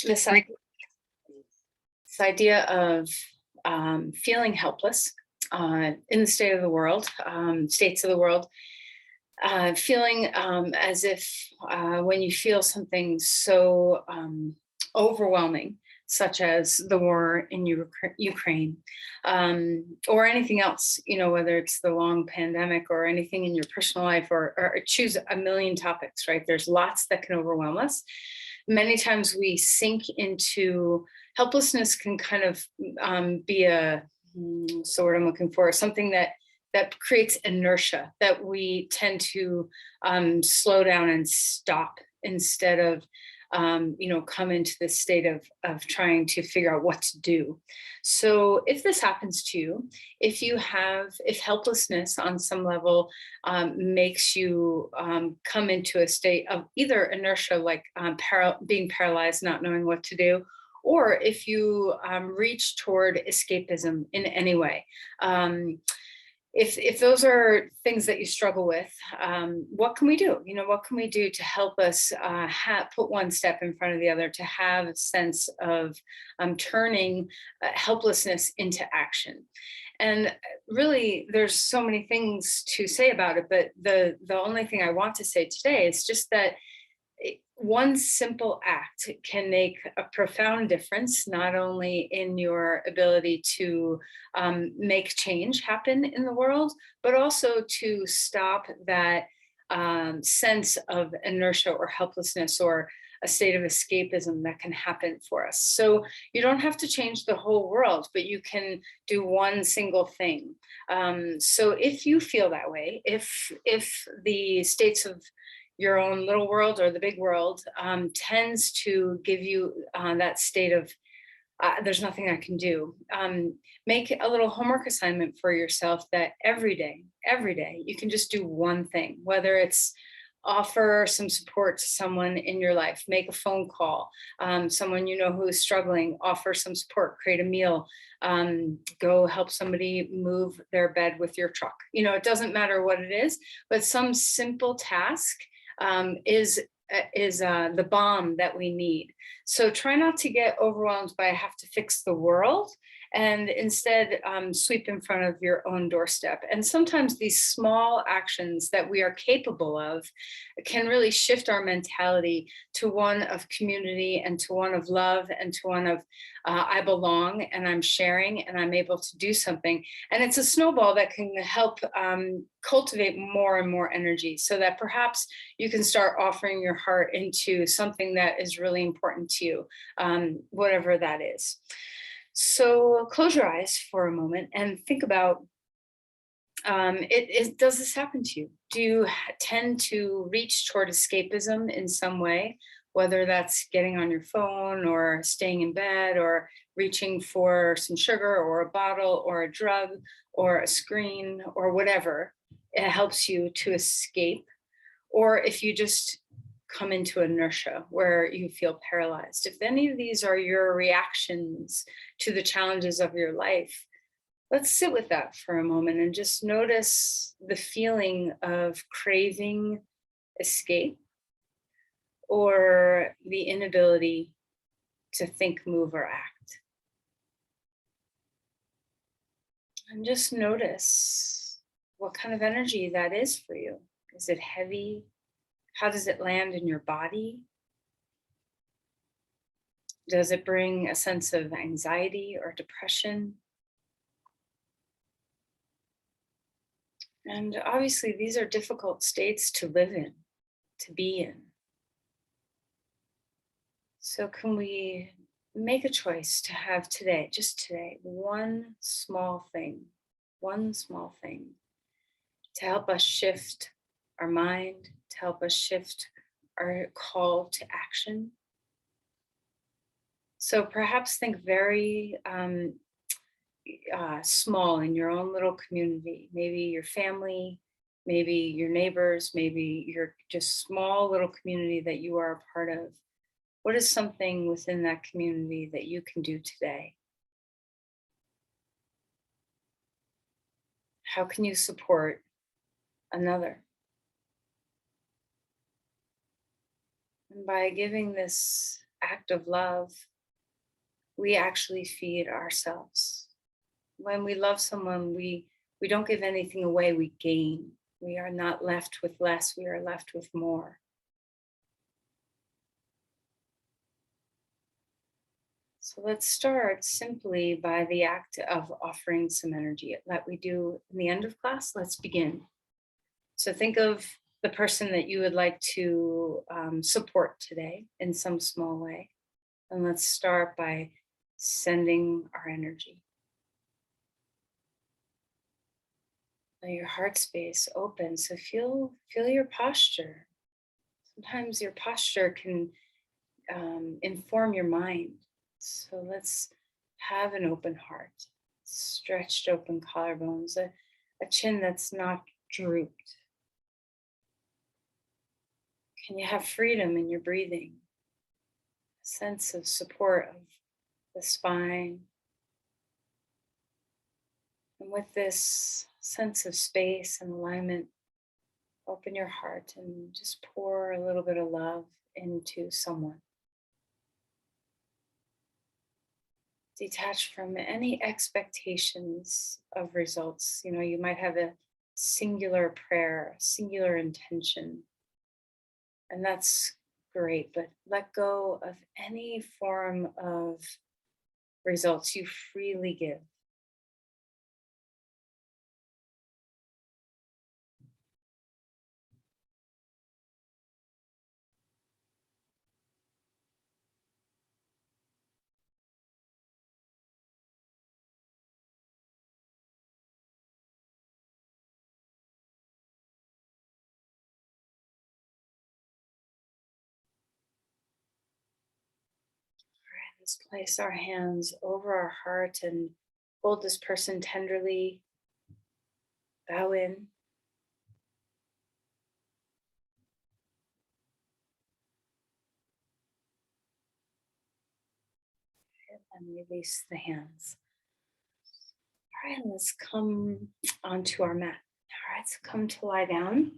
this, i- this idea of feeling helpless in the states of the world, feeling as if when you feel something so overwhelming, such as the war in Ukraine, or anything else, whether it's the long pandemic or anything in your personal life, or choose a million topics, right? There's lots that can overwhelm us. Many times we sink into helplessness, can kind of be so what I'm looking for, something that creates inertia, that we tend to slow down and stop instead of come into this state of trying to figure out what to do. So if this happens to you, if helplessness on some level makes you come into a state of either inertia, like being paralyzed, not knowing what to do, or if you reach toward escapism in any way, if those are things that you struggle with, what can we do? What can we do to help us put one step in front of the other, to have a sense of turning helplessness into action? And really, there's so many things to say about it, but the only thing I want to say today is just that one simple act can make a profound difference, not only in your ability to make change happen in the world, but also to stop that sense of inertia or helplessness, or a state of escapism that can happen for us. So you don't have to change the whole world, but you can do one single thing. So if you feel that way, if the states of your own little world or the big world tends to give you that state of there's nothing I can do, make a little homework assignment for yourself that every day you can just do one thing, whether it's offer some support to someone in your life, make a phone call, someone who is struggling, offer some support, create a meal, go help somebody move their bed with your truck. It doesn't matter what it is, but some simple task is the bomb that we need. So try not to get overwhelmed by I have to fix the world, and instead sweep in front of your own doorstep. And sometimes these small actions that we are capable of can really shift our mentality to one of community, and to one of love, and to one of I belong, and I'm sharing, and I'm able to do something. And it's a snowball that can help cultivate more and more energy, so that perhaps you can start offering your heart into something that is really important to you, whatever that is. So close your eyes for a moment and think about, does this happen to you? Do you tend to reach toward escapism in some way, whether that's getting on your phone, or staying in bed, or reaching for some sugar, or a bottle, or a drug, or a screen, or whatever it helps you to escape? Or if you just come into inertia where you feel paralyzed. If any of these are your reactions to the challenges of your life, let's sit with that for a moment and just notice the feeling of craving escape, or the inability to think, move, or act. And just notice what kind of energy that is for you. Is it heavy? How does it land in your body? Does it bring a sense of anxiety or depression? And obviously, these are difficult states to live in, to be in. So can we make a choice to have today, just today, one small thing to help us shift our mind, to help us shift our call to action? So perhaps think very small in your own little community, maybe your family, maybe your neighbors, maybe your just small little community that you are a part of. What is something within that community that you can do today? How can you support another? And by giving this act of love, we actually feed ourselves. When we love someone, we don't give anything away, we gain. We are not left with less, we are left with more. So let's start simply by the act of offering some energy that we do in the end of class. Let's begin. So think of the person that you would like to support today in some small way. And let's start by sending our energy. Let your heart space open. So feel your posture. Sometimes your posture can inform your mind. So let's have an open heart, stretched open collarbones, a chin that's not drooped. Can you have freedom in your breathing? A sense of support of the spine. And with this sense of space and alignment, open your heart and just pour a little bit of love into someone. Detach from any expectations of results. You know, you might have a singular prayer, a singular intention, and that's great, but let go of any form of results. You freely give. Let's place our hands over our heart and hold this person tenderly. Bow in. And release the hands. All right, let's come onto our mat. All right, so come to lie down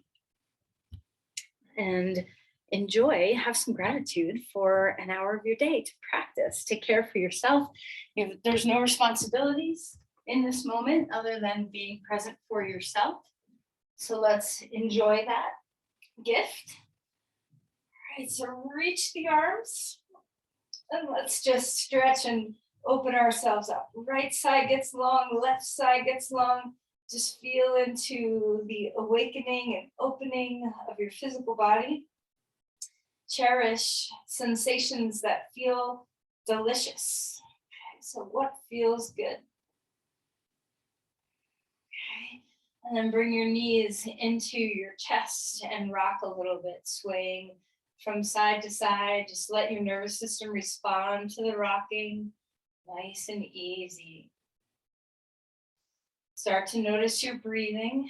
and enjoy, have some gratitude for an hour of your day to practice. Take care for yourself. There's no responsibilities in this moment other than being present for yourself. So let's enjoy that gift. All right, so reach the arms and let's just stretch and open ourselves up. Right side gets long, left side gets long. Just feel into the awakening and opening of your physical body. Cherish sensations that feel delicious. Okay, so what feels good? Okay, and then bring your knees into your chest and rock a little bit, swaying from side to side. Just let your nervous system respond to the rocking, nice and easy. Start to notice your breathing.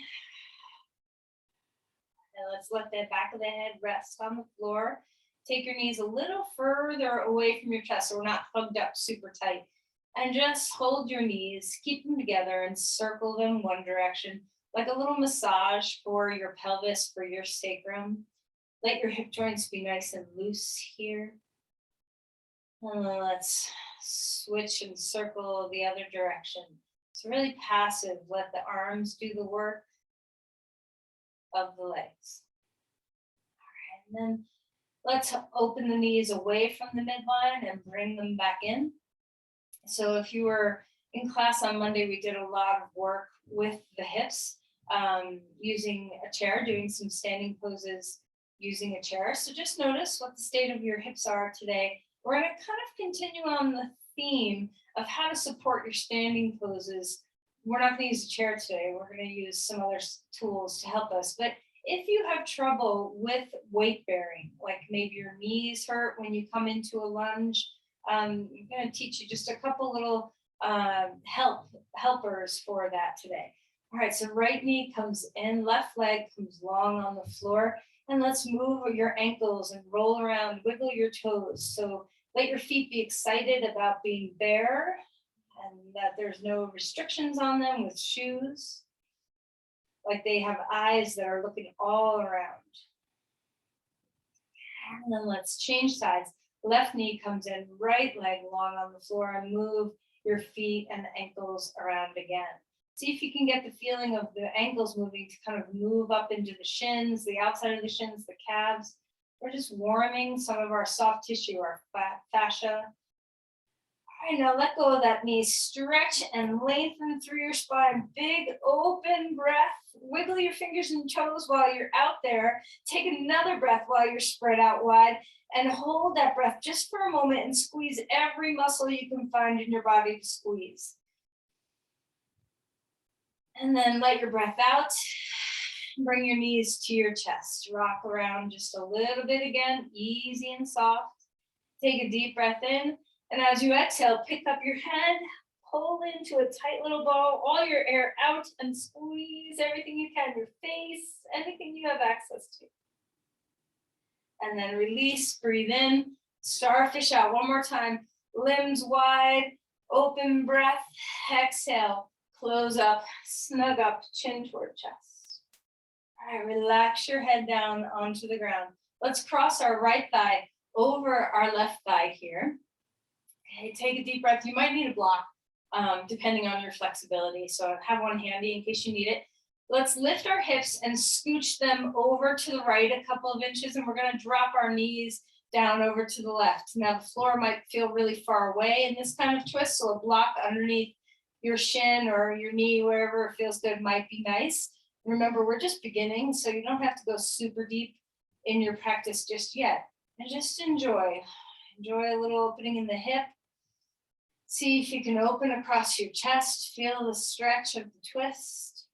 And let's let the back of the head rest on the floor. Take your knees a little further away from your chest so we're not hugged up super tight. And just hold your knees, keep them together and circle them one direction, like a little massage for your pelvis, for your sacrum. Let your hip joints be nice and loose here. And let's switch and circle the other direction. It's really passive. Let the arms do the work of the legs. All right, and then let's open the knees away from the midline and bring them back in. So if you were in class on Monday, we did a lot of work with the hips, using a chair, doing some standing poses using a chair. So just notice what the state of your hips are today. We're going to kind of continue on the theme of how to support your standing poses. We're not going to use a chair today. We're going to use some other tools to help us. But if you have trouble with weight bearing, like maybe your knees hurt when you come into a lunge, I'm going to teach you just a couple little helpers for that today. All right, so right knee comes in, left leg comes long on the floor. And let's move your ankles and roll around, wiggle your toes. So let your feet be excited about being bare and that there's no restrictions on them with shoes. Like they have eyes that are looking all around. And then let's change sides. Left knee comes in, right leg long on the floor, and move your feet and the ankles around again. See if you can get the feeling of the ankles moving to kind of move up into the shins, the outside of the shins, the calves. We're just warming some of our soft tissue, our fascia. All right, now let go of that knee. Stretch and lengthen through your spine. Big open breath. Wiggle your fingers and toes while you're out there. Take another breath while you're spread out wide. And hold that breath just for a moment and squeeze every muscle you can find in your body to squeeze. And then let your breath out. Bring your knees to your chest. Rock around just a little bit again, easy and soft. Take a deep breath in. And as you exhale, pick up your head, pull into a tight little ball, all your air out, and squeeze everything you can, your face, anything you have access to. And then release, breathe in, starfish out one more time, limbs wide, open breath, exhale, close up, snug up, chin toward chest. All right, relax your head down onto the ground. Let's cross our right thigh over our left thigh here. Okay, take a deep breath. You might need a block, depending on your flexibility. So have one handy in case you need it. Let's lift our hips and scooch them over to the right a couple of inches, and we're going to drop our knees down over to the left. Now the floor might feel really far away in this kind of twist, so a block underneath your shin or your knee, wherever it feels good, might be nice. Remember, we're just beginning, so you don't have to go super deep in your practice just yet. And just enjoy a little opening in the hip. See if you can open across your chest. Feel the stretch of the twist.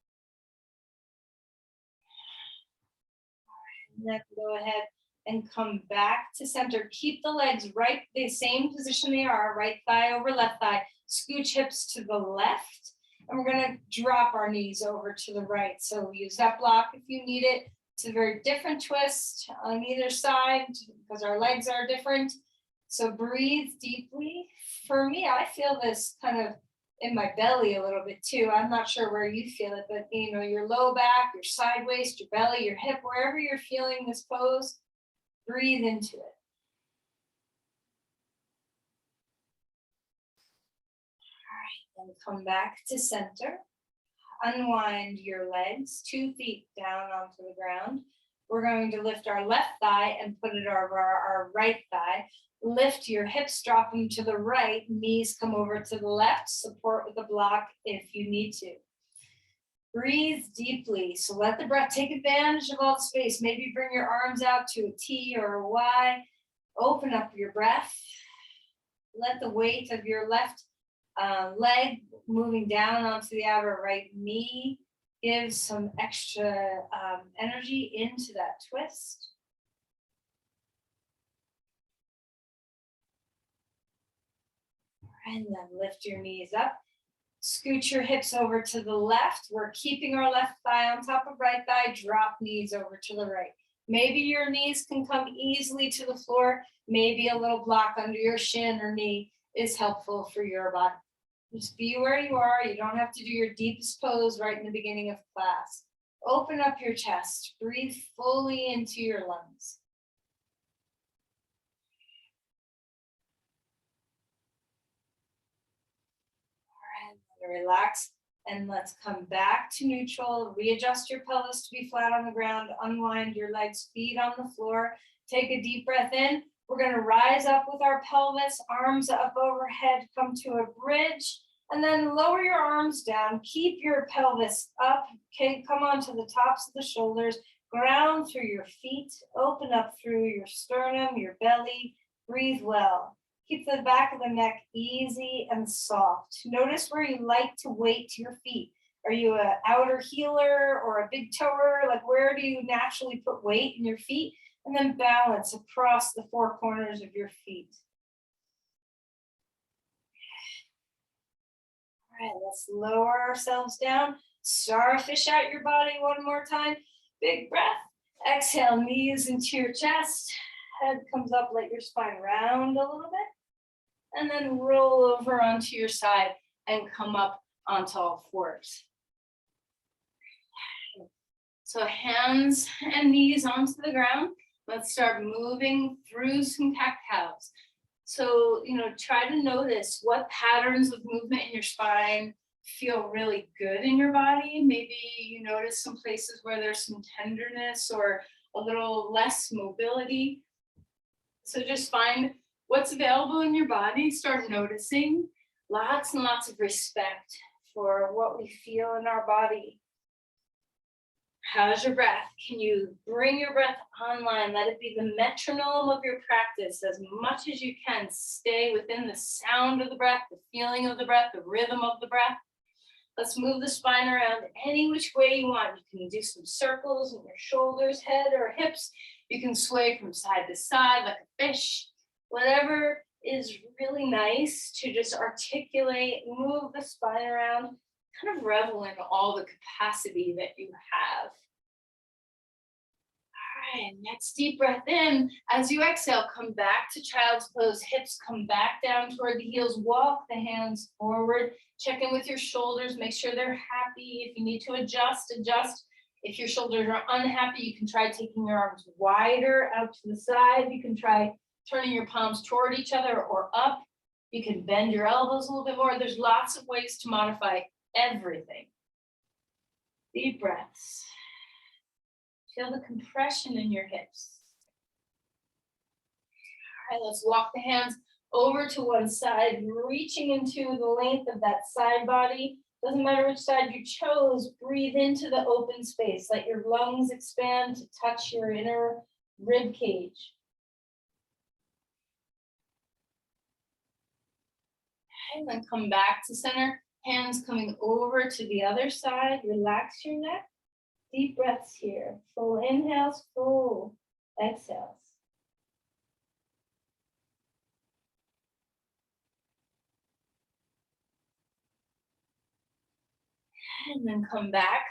And then go ahead and come back to center. Keep the legs right, the same position they are, right thigh over left thigh. Scooch hips to the left. And we're going to drop our knees over to the right. So use that block if you need it. It's a very different twist on either side because our legs are different. So breathe deeply. For me, I feel this kind of in my belly a little bit too. I'm not sure where you feel it, but you know, your low back, your side waist, your belly, your hip, wherever you're feeling this pose, breathe into it. All right, then come back to center. Unwind your legs, 2 feet down onto the ground. We're going to lift our left thigh and put it over our right thigh. Lift your hips, drop them to the right, knees come over to the left, support with a block if you need to. Breathe deeply, so let the breath take advantage of all the space. Maybe bring your arms out to a T or a Y. Open up your breath. Let the weight of your left leg moving down onto the outer right knee give some extra energy into that twist. And then lift your knees up. Scooch your hips over to the left. We're keeping our left thigh on top of right thigh. Drop knees over to the right. Maybe your knees can come easily to the floor. Maybe a little block under your shin or knee is helpful for your body. Just be where you are. You don't have to do your deepest pose right in the beginning of class. Open up your chest. Breathe fully into your lungs. Relax, and let's come back to neutral. Readjust your pelvis to be flat on the ground. Unwind your legs, feet on the floor. Take a deep breath in. We're going to rise up with our pelvis, arms up overhead, come to a bridge, and then lower your arms down. Keep your pelvis up. Okay, come onto the tops of the shoulders. Ground through your feet. Open up through your sternum, your belly. Breathe well. Keep the back of the neck easy and soft. Notice where you like to weight your feet. Are you an outer heeler or a big toer? Like, where do you naturally put weight in your feet? And then balance across the 4 corners of your feet. All right, let's lower ourselves down. Starfish out your body one more time. Big breath. Exhale, knees into your chest. Head comes up, let your spine round a little bit. And then roll over onto your side and come up onto all fours. So hands and knees onto the ground. Let's start moving through some cat-cows. So, try to notice what patterns of movement in your spine feel really good in your body. Maybe you notice some places where there's some tenderness or a little less mobility. So just find what's available in your body, start noticing. Lots and lots of respect for what we feel in our body. How's your breath? Can you bring your breath online? Let it be the metronome of your practice as much as you can. Stay within the sound of the breath, the feeling of the breath, the rhythm of the breath. Let's move the spine around any which way you want. You can do some circles in your shoulders, head, or hips. You can sway from side to side like a fish. Whatever is really nice to just articulate, move the spine around, kind of revel in all the capacity that you have. All right, next deep breath in. As you exhale, come back to child's pose. Hips come back down toward the heels. Walk the hands forward. Check in with your shoulders. Make sure they're happy. If you need to adjust, adjust. If your shoulders are unhappy, you can try taking your arms wider out to the side. You can try turning your palms toward each other or up. You can bend your elbows a little bit more. There's lots of ways to modify everything. Deep breaths. Feel the compression in your hips. All right, let's walk the hands over to one side, reaching into the length of that side body. Doesn't matter which side you chose, breathe into the open space. Let your lungs expand to touch your inner rib cage. And then come back to center. Hands coming over to the other side. Relax your neck. Deep breaths here. Full inhales, full exhales. And then come back.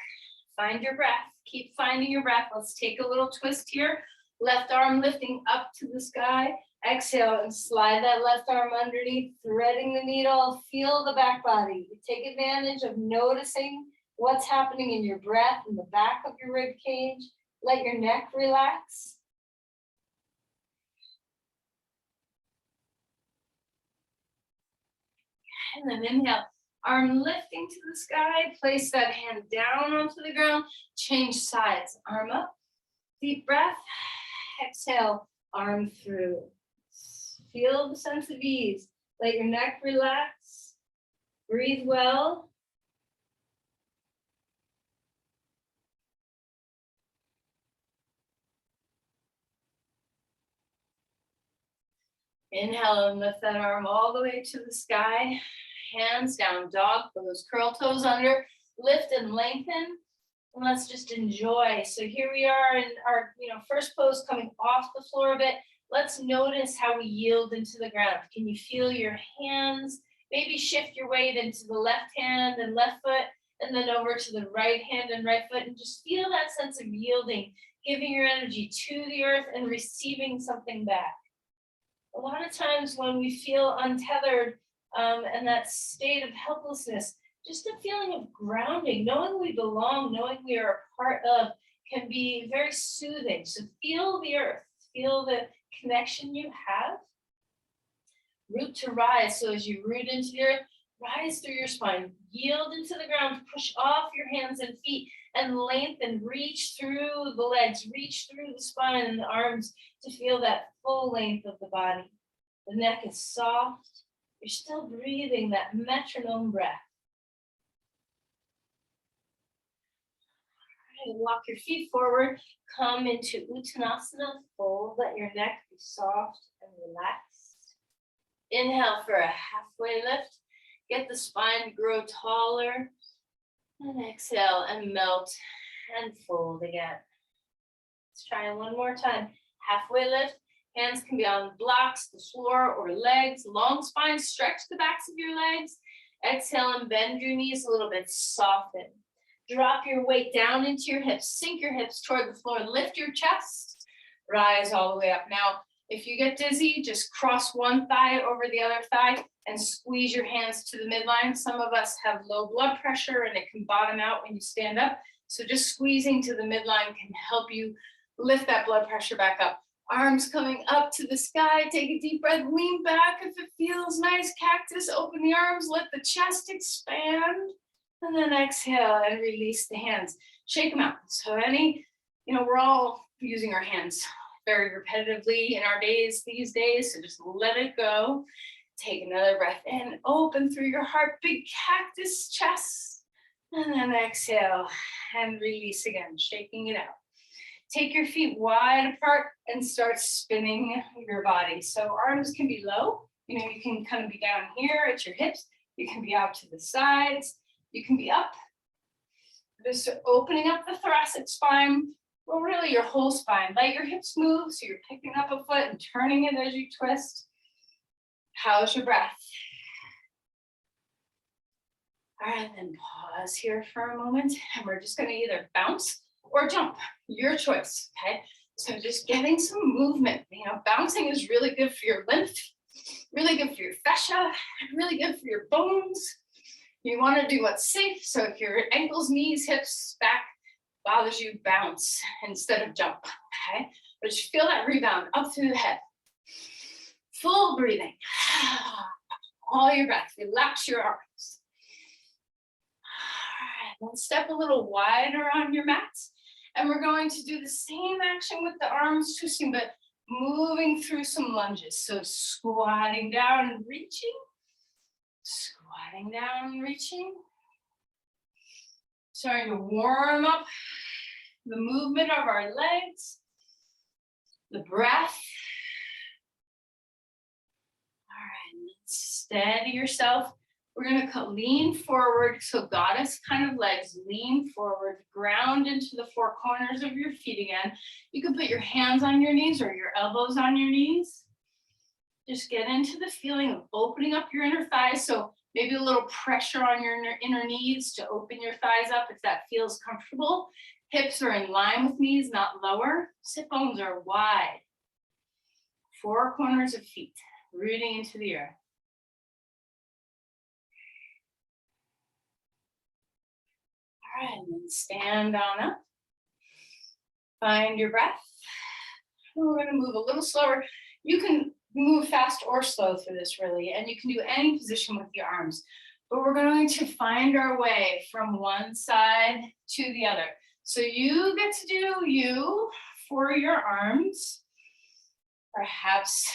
Find your breath. Keep finding your breath. Let's take a little twist here. Left arm lifting up to the sky. Exhale and slide that left arm underneath, threading the needle. Feel the back body. Take advantage of noticing what's happening in your breath in the back of your rib cage. Let your neck relax. And then inhale, arm lifting to the sky. Place that hand down onto the ground. Change sides, arm up. Deep breath. Exhale, arm through. Feel the sense of ease. Let your neck relax. Breathe well. Inhale and lift that arm all the way to the sky. Hands down, dog pose, curl toes under, lift and lengthen. And let's just enjoy. So here we are in our first pose, coming off the floor a bit. Let's notice how we yield into the ground. Can you feel your hands? Maybe shift your weight into the left hand and left foot, and then over to the right hand and right foot, and just feel that sense of yielding, giving your energy to the earth and receiving something back. A lot of times when we feel untethered and that state of helplessness, just a feeling of grounding, knowing we belong, knowing we are a part of, can be very soothing. So feel the earth, feel the connection you have. Root to rise. So as you root into the earth, rise through your spine, yield into the ground, push off your hands and feet, and lengthen, reach through the legs, reach through the spine and the arms to feel that full length of the body. The neck is soft. You're still breathing that metronome breath. All right, walk your feet forward. Come into Uttanasana. Fold, let your neck be soft and relaxed. Inhale for a halfway lift. Get the spine to grow taller. And exhale and melt and fold again. Let's try it one more time. Halfway lift. Hands can be on blocks, the floor, or legs. Long spine, stretch the backs of your legs. Exhale and bend your knees a little bit. Soften. Drop your weight down into your hips. Sink your hips toward the floor. Lift your chest. Rise all the way up. Now, if you get dizzy, just cross one thigh over the other thigh and squeeze your hands to the midline. Some of us have low blood pressure and it can bottom out when you stand up. So just squeezing to the midline can help you lift that blood pressure back up. Arms coming up to the sky. Take a deep breath, lean back if it feels nice. Cactus, open the arms, let the chest expand. And then exhale and release the hands. Shake them out. So we're all using our hands very repetitively in our days these days. So just let it go. Take another breath in, open through your heart, big cactus chest. And then exhale and release again, shaking it out. Take your feet wide apart and start spinning your body. So arms can be low. You can kind of be down here at your hips. You can be out to the sides. You can be up. Just opening up the thoracic spine. Well, really your whole spine. Let your hips move so you're picking up a foot and turning it as you twist. How's your breath? All right, then pause here for a moment. And we're just going to either bounce or jump, your choice, okay? So just getting some movement. Bouncing is really good for your lymph, really good for your fascia, really good for your bones. You want to do what's safe. So if your ankles, knees, hips, back bothers you, bounce instead of jump, okay? But just feel that rebound up through the head. Full breathing. All your breath. Relax your arms. All right, then step a little wider on your mats. And we're going to do the same action with the arms twisting, but moving through some lunges. So squatting down and reaching. Squatting down and reaching. Starting to warm up the movement of our legs. The breath. All right, steady yourself. We're going to lean forward, so goddess kind of legs, lean forward, ground into the four corners of your feet again. You can put your hands on your knees or your elbows on your knees. Just get into the feeling of opening up your inner thighs, so maybe a little pressure on your inner knees to open your thighs up if that feels comfortable. Hips are in line with knees, not lower. Sit bones are wide. Four corners of feet, rooting into the earth. All right, and then stand on up. Find your breath. And we're going to move a little slower. You can move fast or slow through this, really, and you can do any position with your arms. But we're going to find our way from one side to the other. So you get to do you for your arms. Perhaps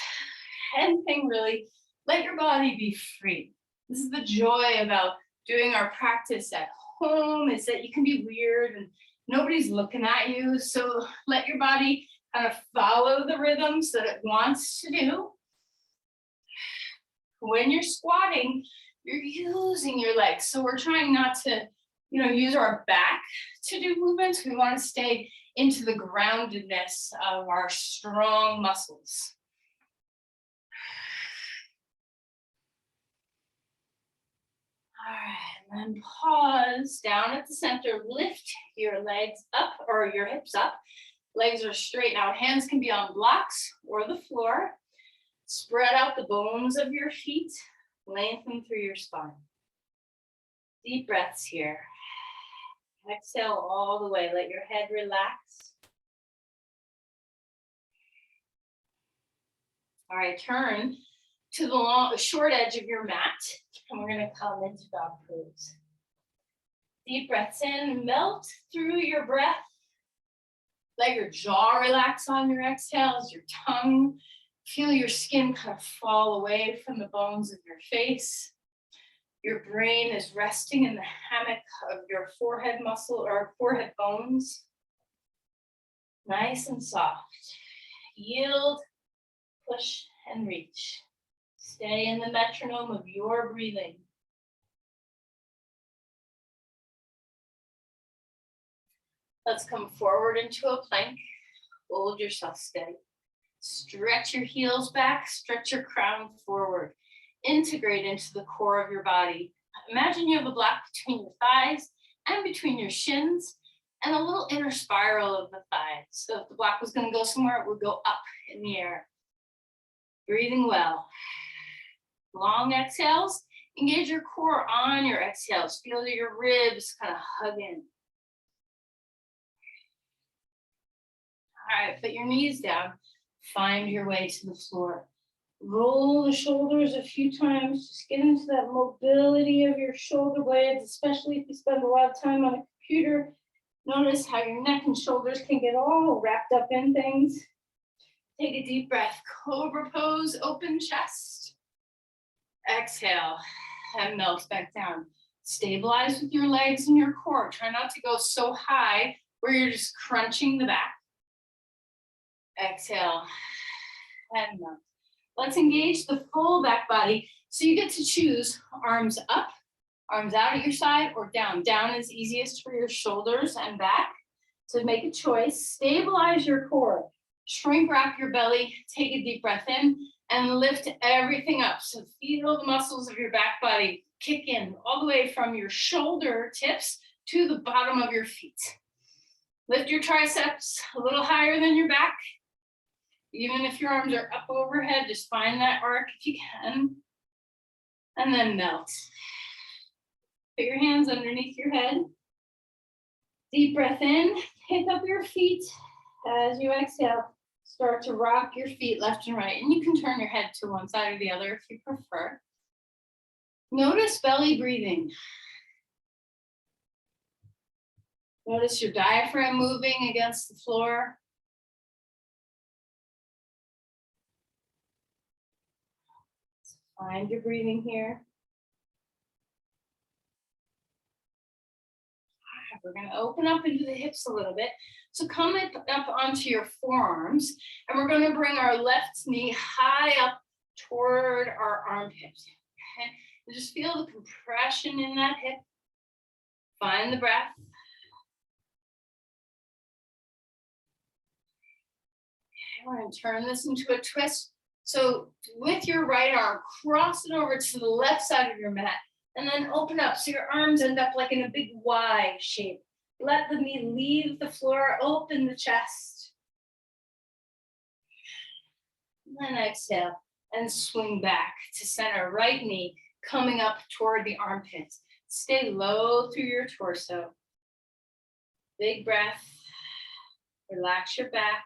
anything really. Let your body be free. This is the joy about doing our practice at home, is that you can be weird and nobody's looking at you. So let your body kind of follow the rhythms that it wants to do. When you're squatting, you're using your legs. So we're trying not to, use our back to do movements. We want to stay into the groundedness of our strong muscles. All right, and then pause down at the center. Lift your legs up or your hips up. Legs are straight out. Hands can be on blocks or the floor. Spread out the bones of your feet. Lengthen through your spine. Deep breaths here. Exhale all the way. Let your head relax. All right, turn to the short edge of your mat. And we're going to come into dog pose. Deep breaths in. Melt through your breath. Let your jaw relax on your exhales. Your tongue. Feel your skin kind of fall away from the bones of your face. Your brain is resting in the hammock of your forehead muscle or forehead bones. Nice and soft. Yield, push, and reach. Stay in the metronome of your breathing. Let's come forward into a plank. Hold yourself steady. Stretch your heels back, stretch your crown forward. Integrate into the core of your body. Imagine you have a block between your thighs and between your shins and a little inner spiral of the thighs. So if the block was going to go somewhere, it would go up in the air. Breathing well. Long exhales. Engage your core on your exhales. Feel your ribs kind of hug in. All right, put your knees down. Find your way to the floor. Roll the shoulders a few times. Just get into that mobility of your shoulder blades, especially if you spend a lot of time on a computer. Notice how your neck and shoulders can get all wrapped up in things. Take a deep breath. Cobra pose, open chest. Exhale and melt back down. Stabilize with your legs and your core. Try not to go so high where you're just crunching the back. Exhale and melt. Let's engage the full back body. So you get to choose arms up, arms out at your side, or down. Down is easiest for your shoulders and back. So make a choice. Stabilize your core. Shrink wrap your belly. Take a deep breath in and lift everything up. So feel the muscles of your back body kick in all the way from your shoulder tips to the bottom of your feet. Lift your triceps a little higher than your back. Even if your arms are up overhead, just find that arc if you can. And then melt. Put your hands underneath your head. Deep breath in. Pick up your feet. As you exhale, start to rock your feet left and right. And you can turn your head to one side or the other if you prefer. Notice belly breathing. Notice your diaphragm moving against the floor. Find your breathing here. We're going to open up into the hips a little bit. So come up onto your forearms, and we're going to bring our left knee high up toward our armpits. Okay? And just feel the compression in that hip. Find the breath. Okay, we're going to turn this into a twist. So with your right arm, cross it over to the left side of your mat, and then open up so your arms end up like in a big Y shape. Let the knee leave the floor, open the chest. And then exhale and swing back to center. Right knee coming up toward the armpits. Stay low through your torso. Big breath. Relax your back.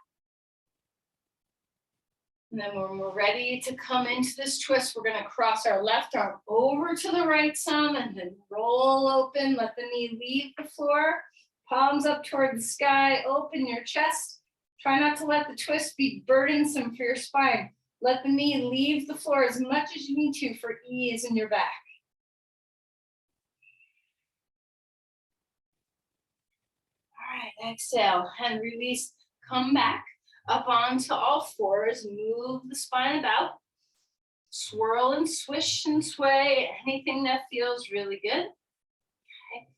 And then when we're ready to come into this twist, we're going to cross our left arm over to the right some and then roll open. Let the knee leave the floor. Palms up toward the sky. Open your chest. Try not to let the twist be burdensome for your spine. Let the knee leave the floor as much as you need to for ease in your back. All right, exhale and release. Come back. Up onto all fours, move the spine about, swirl and swish and sway, anything that feels really good. Okay.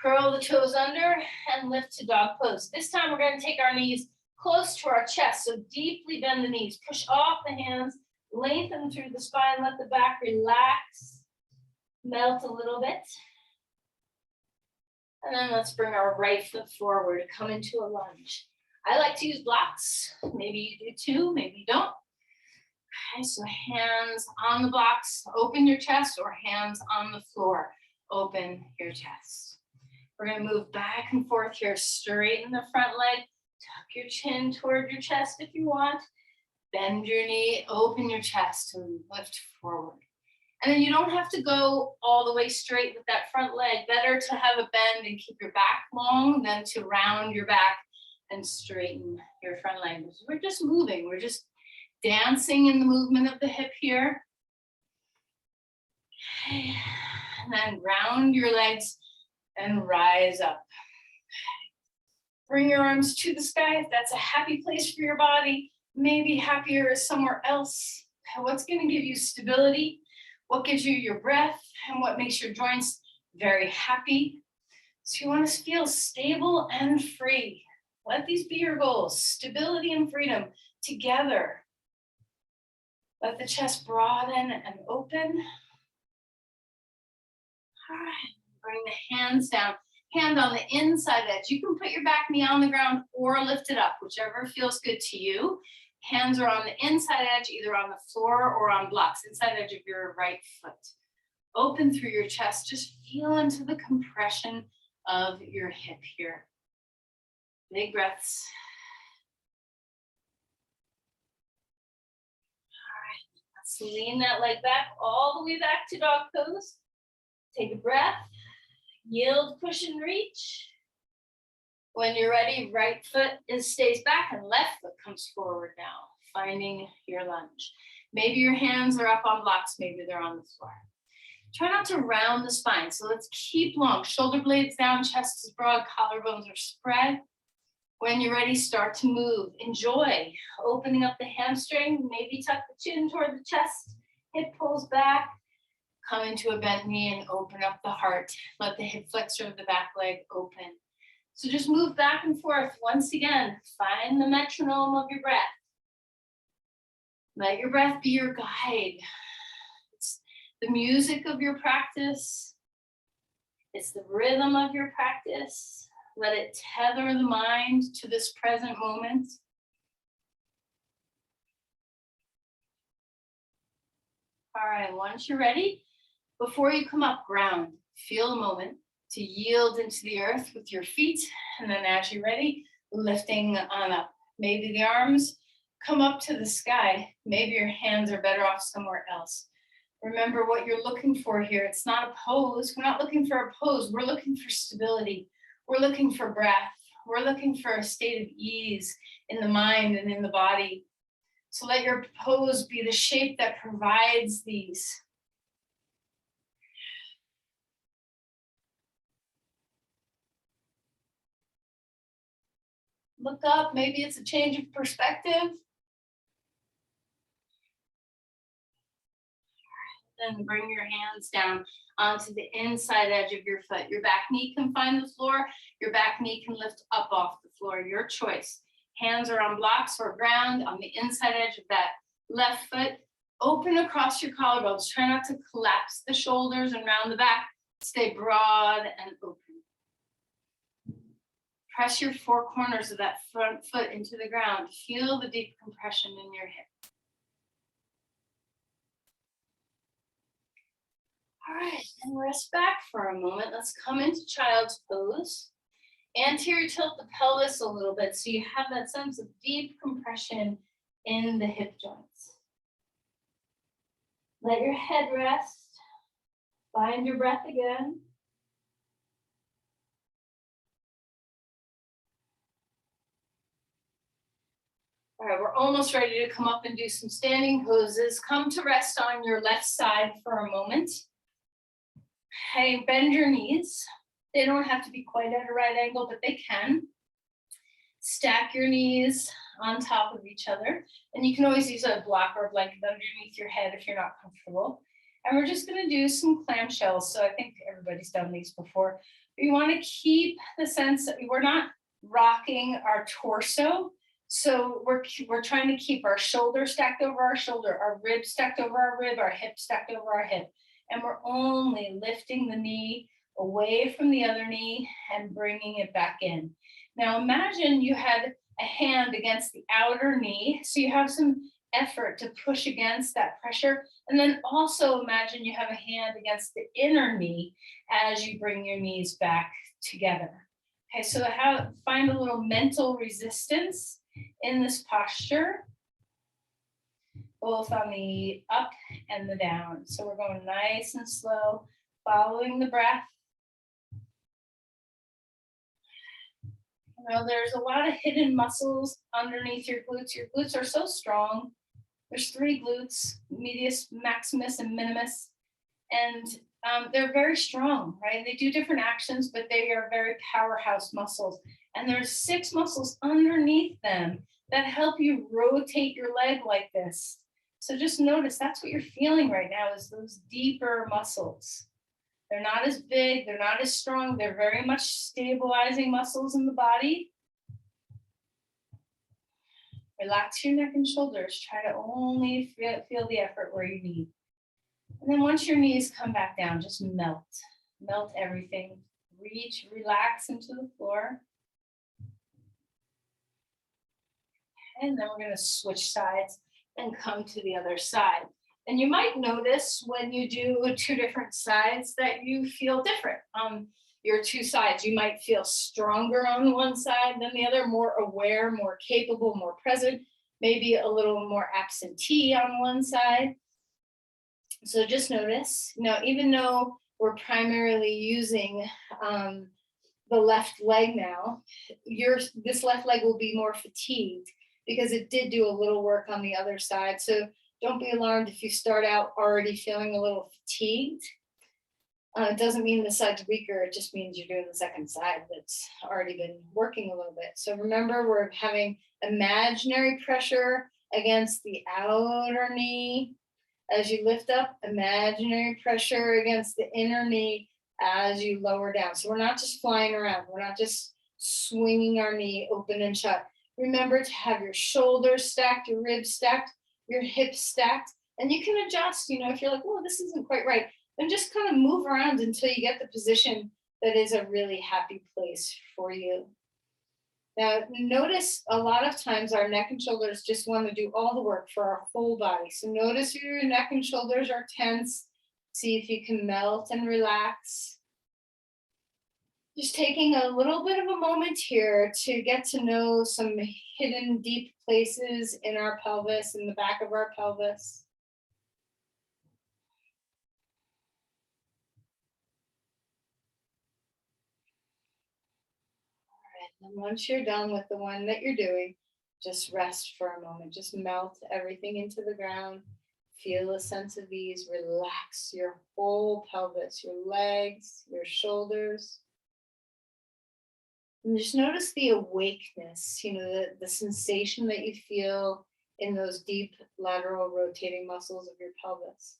Curl the toes under and lift to dog pose. This time we're going to take our knees close to our chest, so deeply bend the knees, push off the hands, lengthen through the spine, let the back relax, melt a little bit. And then let's bring our right foot forward, come into a lunge. I like to use blocks. Maybe you do too, maybe you don't. Okay, so hands on the blocks, open your chest, or hands on the floor, open your chest. We're going to move back and forth here. Straighten the front leg, tuck your chin toward your chest if you want. Bend your knee, open your chest, and lift forward. And then you don't have to go all the way straight with that front leg. Better to have a bend and keep your back long than to round your back and straighten your front leg. We're just moving. We're just dancing in the movement of the hip here. Okay. And then round your legs and rise up. Bring your arms to the sky if that's a happy place for your body. Maybe happier somewhere else. What's going to give you stability? What gives you your breath? And what makes your joints very happy? So you want to feel stable and free. Let these be your goals, stability and freedom together. Let the chest broaden and open. All right, bring the hands down. Hand on the inside edge. You can put your back knee on the ground or lift it up, whichever feels good to you. Hands are on the inside edge, either on the floor or on blocks, inside edge of your right foot. Open through your chest. Just feel into the compression of your hip here. Big breaths. So lean that leg back all the way back to dog pose. Take a breath, yield, push and reach. When you're ready, right foot stays back and left foot comes forward now, finding your lunge. Maybe your hands are up on blocks, maybe they're on the floor. Try not to round the spine. So let's keep long. Shoulder blades down, chest is broad, collarbones are spread. When you're ready, start to move. Enjoy opening up the hamstring. Maybe tuck the chin toward the chest. Hip pulls back. Come into a bent knee and open up the heart. Let the hip flexor of the back leg open. So just move back and forth. Once again, find the metronome of your breath. Let your breath be your guide. It's the music of your practice. It's the rhythm of your practice. Let it tether the mind to this present moment. All right, once you're ready, before you come up, ground. Feel a moment to yield into the earth with your feet. And then as you're ready, lifting on up. Maybe the arms come up to the sky. Maybe your hands are better off somewhere else. Remember what you're looking for here. It's not a pose. We're not looking for a pose. We're looking for stability. We're looking for breath. We're looking for a state of ease in the mind and in the body. So let your pose be the shape that provides these. Look up, maybe it's a change of perspective. Then bring your hands down onto the inside edge of your foot. Your back knee can find the floor. Your back knee can lift up off the floor, your choice. Hands are on blocks or ground on the inside edge of that left foot. Open across your collarbones. Try not to collapse the shoulders and round the back. Stay broad and open. Press your four corners of that front foot into the ground. Feel the deep compression in your hip. All right, and rest back for a moment. Let's come into child's pose. Anterior tilt the pelvis a little bit so you have that sense of deep compression in the hip joints. Let your head rest. Find your breath again. All right, we're almost ready to come up and do some standing poses. Come to rest on your left side for a moment. Hey, bend your knees. They don't have to be quite at a right angle, but they can. Stack your knees on top of each other. And you can always use a block or a blanket underneath your head if you're not comfortable. And we're just gonna do some clam shells. So I think everybody's done these before. We wanna keep the sense that we're not rocking our torso. So we're trying to keep our shoulder stacked over our shoulder, our rib stacked over our rib, our hip stacked over our hip. And we're only lifting the knee away from the other knee and bringing it back in. Now imagine you had a hand against the outer knee, so you have some effort to push against that pressure. And then also imagine you have a hand against the inner knee as you bring your knees back together. Okay, so find a little mental resistance in this posture, both on the up and the down. So we're going nice and slow, following the breath. You know, there's a lot of hidden muscles underneath your glutes. Your glutes are so strong. There's 3 glutes, medius, maximus, and minimus. And they're very strong, right? They do different actions, but they are very powerhouse muscles. And there's 6 muscles underneath them that help you rotate your leg like this. So just notice that's what you're feeling right now is those deeper muscles. They're not as big, they're not as strong, they're very much stabilizing muscles in the body. Relax your neck and shoulders. Try to only feel the effort where you need. And then once your knees come back down, just melt. Melt everything. Reach, relax into the floor. And then we're going to switch sides and come to the other side. And you might notice when you do 2 different sides that you feel different. Your 2 sides, you might feel stronger on one side than the other, more aware, more capable, more present, maybe a little more absentee on one side. So just notice. Now, even though we're primarily using the left leg now, this left leg will be more fatigued because it did do a little work on the other side. So don't be alarmed if you start out already feeling a little fatigued. It doesn't mean the side's weaker. It just means you're doing the second side that's already been working a little bit. So remember, we're having imaginary pressure against the outer knee as you lift up, imaginary pressure against the inner knee as you lower down. So we're not just flying around. We're not just swinging our knee open and shut. Remember to have your shoulders stacked, your ribs stacked, your hips stacked, and you can adjust, if you're like, oh, this isn't quite right, then just kind of move around until you get the position that is a really happy place for you. Now, notice a lot of times our neck and shoulders just want to do all the work for our whole body. So notice your neck and shoulders are tense. See if you can melt and relax. Just taking a little bit of a moment here to get to know some hidden deep places in our pelvis, in the back of our pelvis. And once you're done with the one that you're doing, just rest for a moment. Just melt everything into the ground. Feel a sense of ease. Relax your whole pelvis, your legs, your shoulders. And just notice the awakeness, the sensation that you feel in those deep lateral rotating muscles of your pelvis.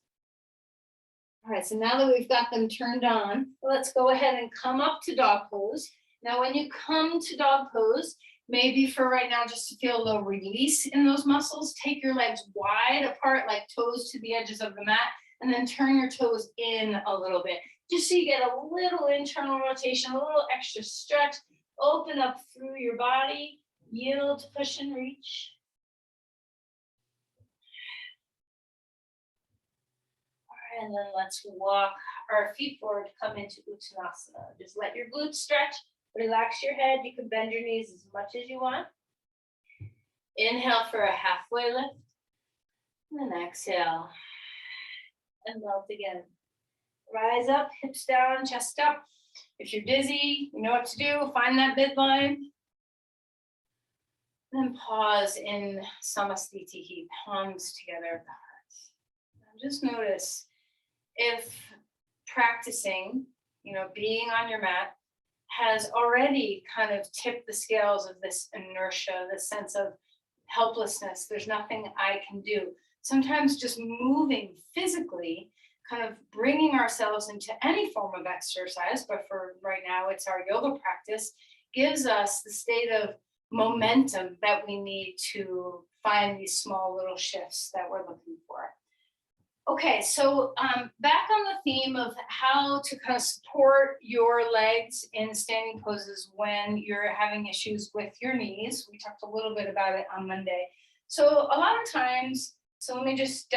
All right, so now that we've got them turned on, let's go ahead and come up to dog pose. Now, when you come to dog pose, maybe for right now, just to feel a little release in those muscles, take your legs wide apart, like toes to the edges of the mat, and then turn your toes in a little bit, just so you get a little internal rotation, a little extra stretch. Open up through your body, yield to push and reach. All right, and then let's walk our feet forward, come into Uttanasana. Just let your glutes stretch. Relax your head. You can bend your knees as much as you want. Inhale for a halfway lift. And then exhale. And melt again. Rise up, hips down, chest up. If you're dizzy, you know what to do. Find that midline. Then pause in Samastitihi, palms together at the heart. And just notice if practicing, being on your mat, has already kind of tipped the scales of this inertia, this sense of helplessness. There's nothing I can do. Sometimes just moving physically, kind of bringing ourselves into any form of exercise, but for right now, it's our yoga practice, gives us the state of momentum that we need to find these small little shifts that we're looking for. Okay, so back on the theme of how to kind of support your legs in standing poses when you're having issues with your knees. We talked a little bit about it on Monday. So a lot of times, so let me just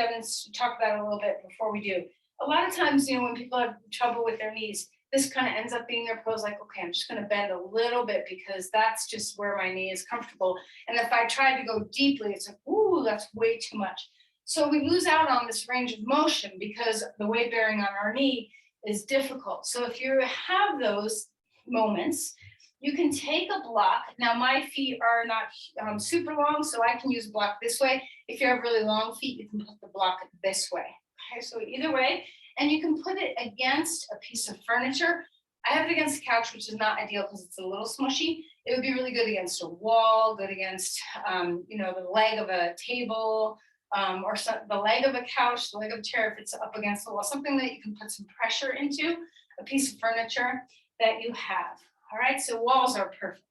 talk about it a little bit before we do. A lot of times, when people have trouble with their knees, this kind of ends up being their pose, like, okay, I'm just going to bend a little bit because that's just where my knee is comfortable. And if I try to go deeply, it's like, ooh, that's way too much. So we lose out on this range of motion because the weight bearing on our knee is difficult. So if you have those moments, you can take a block. Now my feet are not super long, so I can use a block this way. If you have really long feet, you can put the block this way. Okay, so either way, and you can put it against a piece of furniture. I have it against the couch, which is not ideal because it's a little smushy. It would be really good against a wall, good against, the leg of a table, or the leg of a couch, the leg of a chair if it's up against the wall, something that you can put some pressure into, a piece of furniture that you have. All right, so walls are perfect.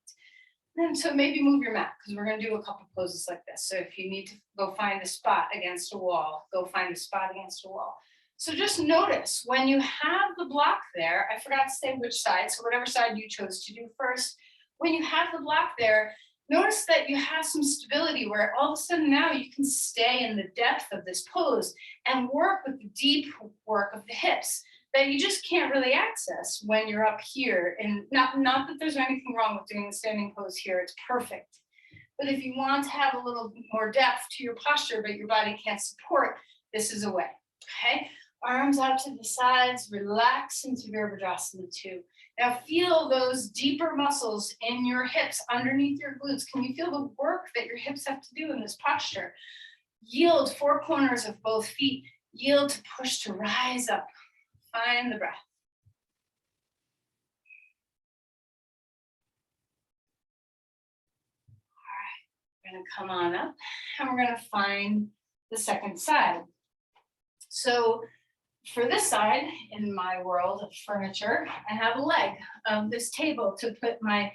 And so maybe move your mat because we're going to do a couple poses like this. So if you need to go find a spot against a wall, go find a spot against a wall. So just notice when you have the block there, I forgot to say which side, so whatever side you chose to do first, when you have the block there, notice that you have some stability where all of a sudden now you can stay in the depth of this pose and work with the deep work of the hips that you just can't really access when you're up here. And not that there's anything wrong with doing the standing pose here, it's perfect. But if you want to have a little more depth to your posture, but your body can't support, this is a way, okay? Arms out to the sides, relax into Virabhadrasana 2. Now feel those deeper muscles in your hips underneath your glutes. Can you feel the work that your hips have to do in this posture? Yield 4 corners of both feet. Yield to push to rise up. Find the breath. All right, we're gonna come on up and we're gonna find the second side. So for this side, in my world of furniture, I have a leg of this table to put my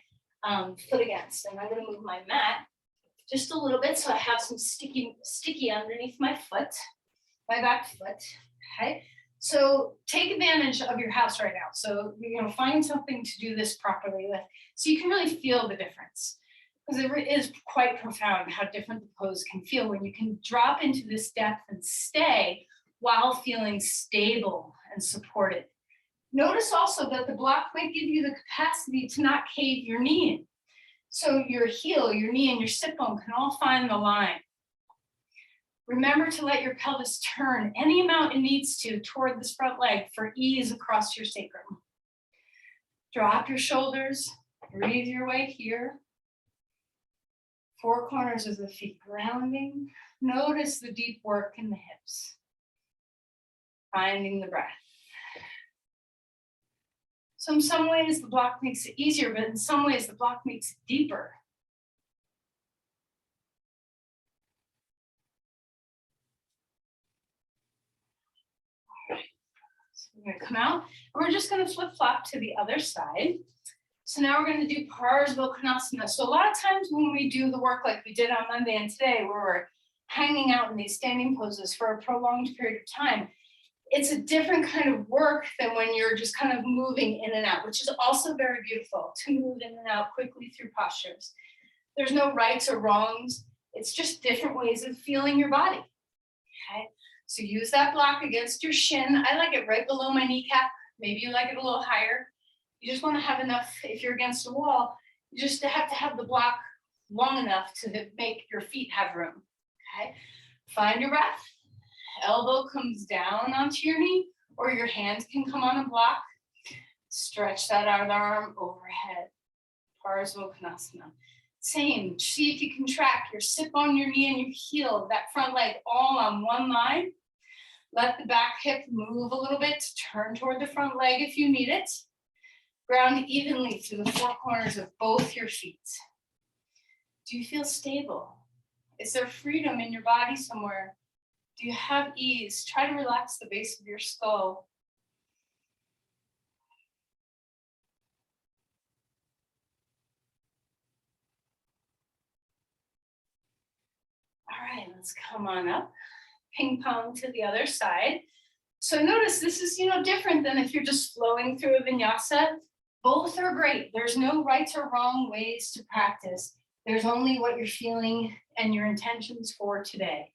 foot against. And I'm gonna move my mat just a little bit so I have some sticky underneath my foot, my back foot, okay? So take advantage of your house right now. So you're gonna find something to do this properly with so you can really feel the difference. Because it is quite profound how different the pose can feel when you can drop into this depth and stay while feeling stable and supported. Notice also that the block might give you the capacity to not cave your knee in. So your heel, your knee, and your sit bone can all find the line. Remember to let your pelvis turn any amount it needs to toward this front leg for ease across your sacrum. Drop your shoulders, breathe your way here. 4 corners of the feet grounding. Notice the deep work in the hips. Finding the breath. So in some ways the block makes it easier, but in some ways the block makes it deeper. All right. So we're gonna come out. We're just gonna flip-flop to the other side. So now we're gonna do Parseval Konasana. So a lot of times when we do the work like we did on Monday and today, where we're hanging out in these standing poses for a prolonged period of time, it's a different kind of work than when you're just kind of moving in and out, which is also very beautiful, to move in and out quickly through postures. There's no rights or wrongs. It's just different ways of feeling your body, okay? So use that block against your shin. I like it right below my kneecap. Maybe you like it a little higher. You just want to have enough, if you're against a wall, you just have to have the block long enough to make your feet have room, okay? Find your breath. Elbow comes down onto your knee, or your hand can come on a block. Stretch that out arm overhead. Parseval Konasana. Same, see if you can track your sit bone, your knee, and your heel, that front leg all on one line. Let the back hip move a little bit to turn toward the front leg if you need it. Ground evenly through the 4 corners of both your feet. Do you feel stable? Is there freedom in your body somewhere? Do you have ease? Try to relax the base of your skull. All right, let's come on up. Ping pong to the other side. So notice this is, different than if you're just flowing through a vinyasa. Both are great. There's no right or wrong ways to practice. There's only what you're feeling and your intentions for today.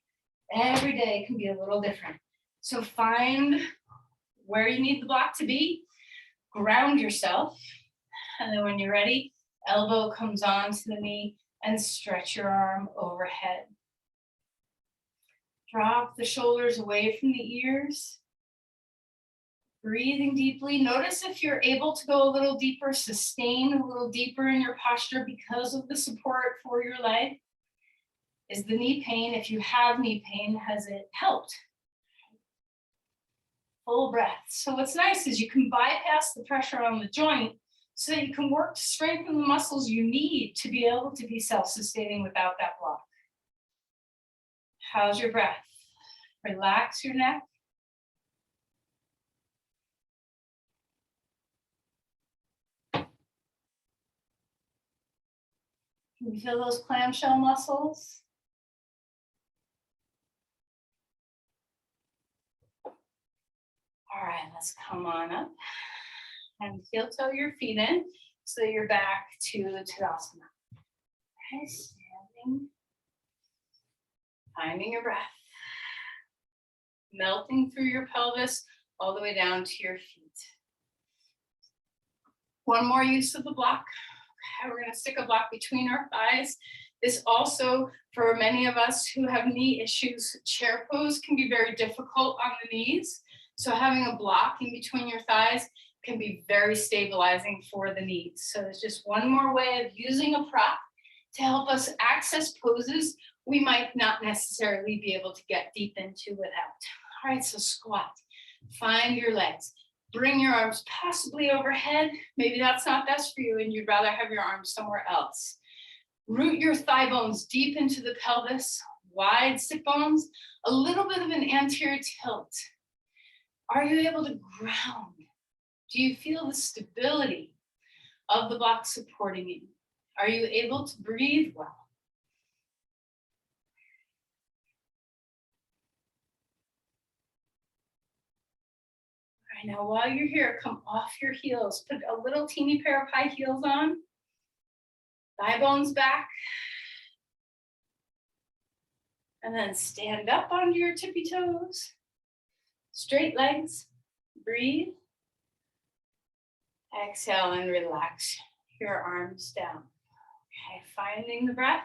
Every day can be a little different. So find where you need the block to be, ground yourself, and then when you're ready, elbow comes onto the knee and stretch your arm overhead. Drop the shoulders away from the ears. Breathing deeply. Notice if you're able to go a little deeper, sustain a little deeper in your posture because of the support for your leg. Is the knee pain, if you have knee pain, has it helped? Full breath. So what's nice is you can bypass the pressure on the joint so that you can work to strengthen the muscles you need to be able to be self-sustaining without that block. How's your breath? Relax your neck. Can you feel those clamshell muscles? All right, let's come on up and heel toe your feet in so you're back to Uttanasana. Okay, standing, finding your breath, melting through your pelvis all the way down to your feet. One more use of the block. Okay, we're going to stick a block between our thighs. This also, for many of us who have knee issues, chair pose can be very difficult on the knees. So having a block in between your thighs can be very stabilizing for the knees. So it's just one more way of using a prop to help us access poses we might not necessarily be able to get deep into without. All right, so squat. Find your legs. Bring your arms possibly overhead. Maybe that's not best for you and you'd rather have your arms somewhere else. Root your thigh bones deep into the pelvis, wide sit bones, a little bit of an anterior tilt. Are you able to ground? Do you feel the stability of the block supporting you? Are you able to breathe well? All right, now while you're here, come off your heels. Put a little teeny pair of high heels on. Thigh bones back. And then stand up onto your tippy toes. Straight legs. Breathe. Exhale and relax your arms down. Okay, finding the breath.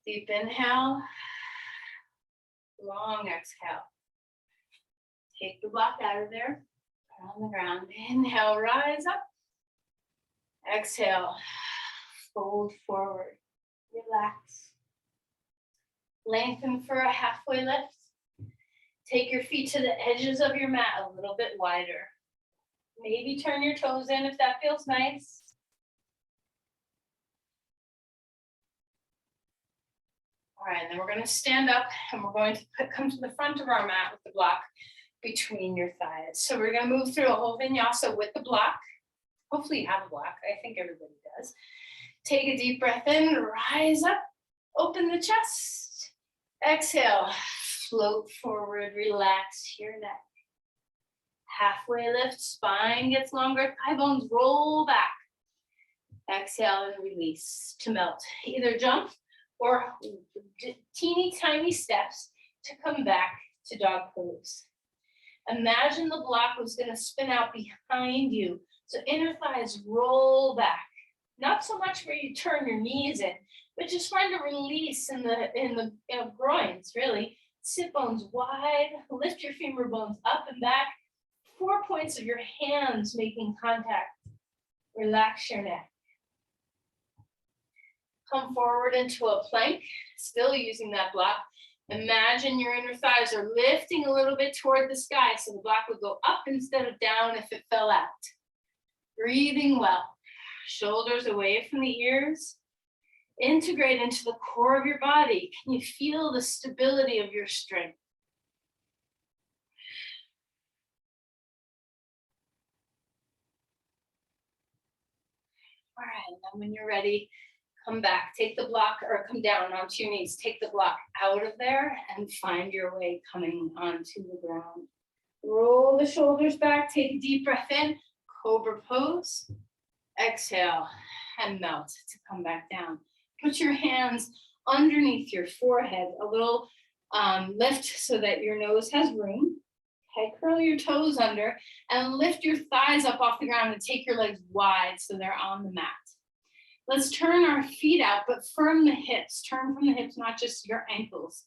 Deep inhale. Long exhale. Take the block out of there. Put on the ground. Inhale, rise up. Exhale, fold forward. Relax. Lengthen for a halfway lift. Take your feet to the edges of your mat a little bit wider. Maybe turn your toes in if that feels nice. All right, and then we're going to stand up and we're going to come to the front of our mat with the block between your thighs. So we're going to move through a whole vinyasa with the block. Hopefully you have a block. I think everybody does. Take a deep breath in, rise up, open the chest. Exhale, float forward, relax your neck. Halfway lift, spine gets longer, thigh bones roll back. Exhale and release to melt. Either jump or teeny tiny steps to come back to dog pose. Imagine the block was going to spin out behind you. So inner thighs roll back. Not so much where you turn your knees in, but just find a release in the groins, really. Sit bones wide, lift your femur bones up and back. 4 points of your hands making contact. Relax your neck. Come forward into a plank, still using that block. Imagine your inner thighs are lifting a little bit toward the sky, so the block would go up instead of down if it fell out. Breathing well. Shoulders away from the ears. Integrate into the core of your body. Can you feel the stability of your strength? All right, and then when you're ready, come back, take the block, or come down onto your knees, take the block out of there and find your way coming onto the ground. Roll the shoulders back, take a deep breath in, cobra pose. Exhale and melt to come back down. Put your hands underneath your forehead, a little lift so that your nose has room. Okay, curl your toes under and lift your thighs up off the ground and take your legs wide so they're on the mat. Let's turn our feet out, but firm the hips. Turn from the hips, not just your ankles.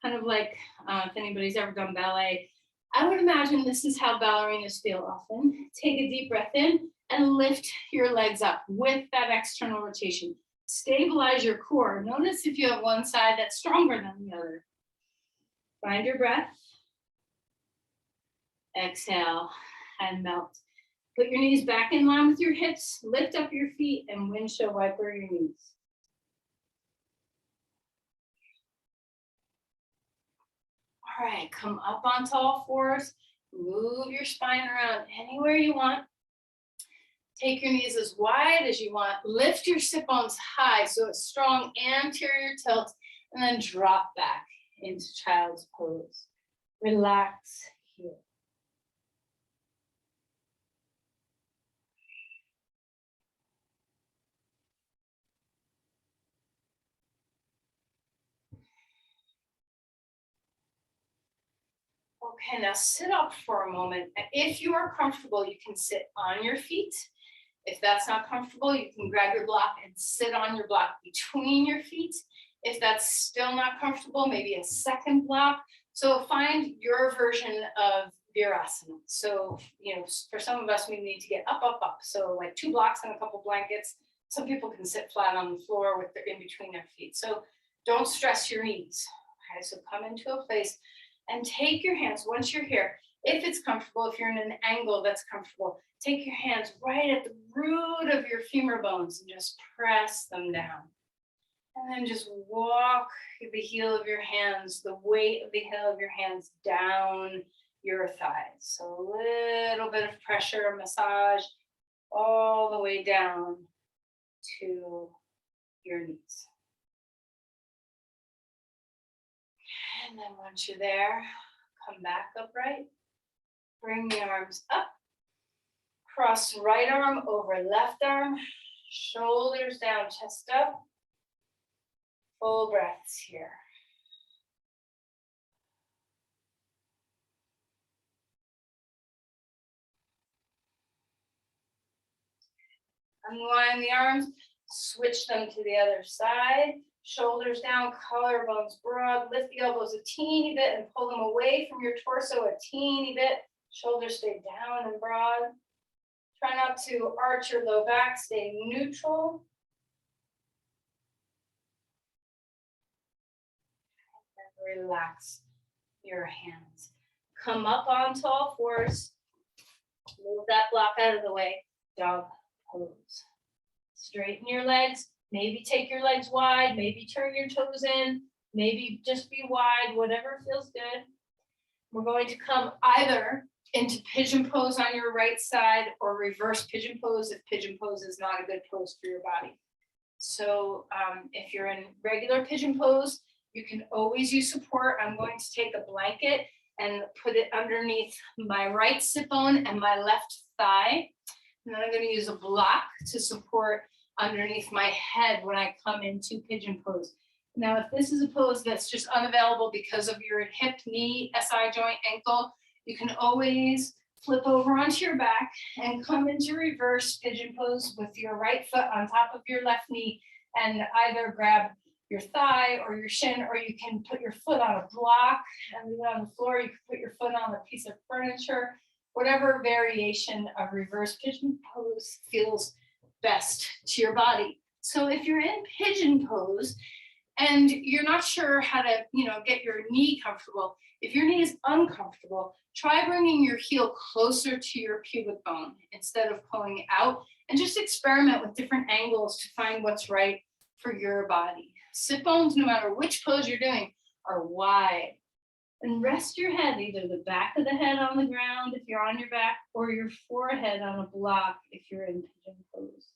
Kind of like if anybody's ever done ballet. I would imagine this is how ballerinas feel often. Take a deep breath in and lift your legs up with that external rotation. Stabilize your core. Notice if you have one side that's stronger than the other. Find your breath. Exhale and melt. Put your knees back in line with your hips. Lift up your feet and windshield wiper your knees. All right, come up onto all fours. Move your spine around anywhere you want. Take your knees as wide as you want. Lift your sit bones high so it's strong anterior tilt, and then drop back into child's pose. Relax here. Okay, now sit up for a moment. If you are comfortable, you can sit on your feet. If that's not comfortable, you can grab your block and sit on your block between your feet. If that's still not comfortable, maybe a second block So find your version of Virasana. So, for some of us, we need to get up, up, up. So like 2 blocks and a couple blankets. Some people can sit flat on the floor with their in between their feet. So don't stress your knees. Okay, so come into a place and take your hands once you're here. If it's comfortable, if you're in an angle that's comfortable, take your hands right at the root of your femur bones and just press them down. And then just walk the heel of your hands, the weight of the heel of your hands down your thighs. So a little bit of pressure, massage all the way down to your knees. And then once you're there, come back upright. Bring the arms up. Cross right arm over left arm. Shoulders down, chest up. Full breaths here. Unwind the arms, switch them to the other side. Shoulders down, collarbones broad. Lift the elbows a teeny bit and pull them away from your torso a teeny bit. Shoulders stay down and broad. Try not to arch your low back, stay neutral. And relax your hands. Come up onto all fours. Move that block out of the way. Dog pose. Straighten your legs. Maybe take your legs wide. Maybe turn your toes in. Maybe just be wide, whatever feels good. We're going to come either into pigeon pose on your right side or reverse pigeon pose if pigeon pose is not a good pose for your body. So if you're in regular pigeon pose, you can always use support. I'm going to take a blanket and put it underneath my right sit bone and my left thigh. And then I'm going to use a block to support underneath my head when I come into pigeon pose. Now, if this is a pose that's just unavailable because of your hip, knee, SI joint, ankle, you can always flip over onto your back and come into reverse pigeon pose with your right foot on top of your left knee and either grab your thigh or your shin, or you can put your foot on a block and leave it on the floor. You can put your foot on a piece of furniture, whatever variation of reverse pigeon pose feels best to your body. So if you're in pigeon pose and you're not sure how to, get your knee comfortable, if your knee is uncomfortable, try bringing your heel closer to your pubic bone instead of pulling it out, and just experiment with different angles to find what's right for your body. Sit bones, no matter which pose you're doing, are wide. And rest your head, either the back of the head on the ground if you're on your back, or your forehead on a block if you're in pigeon pose.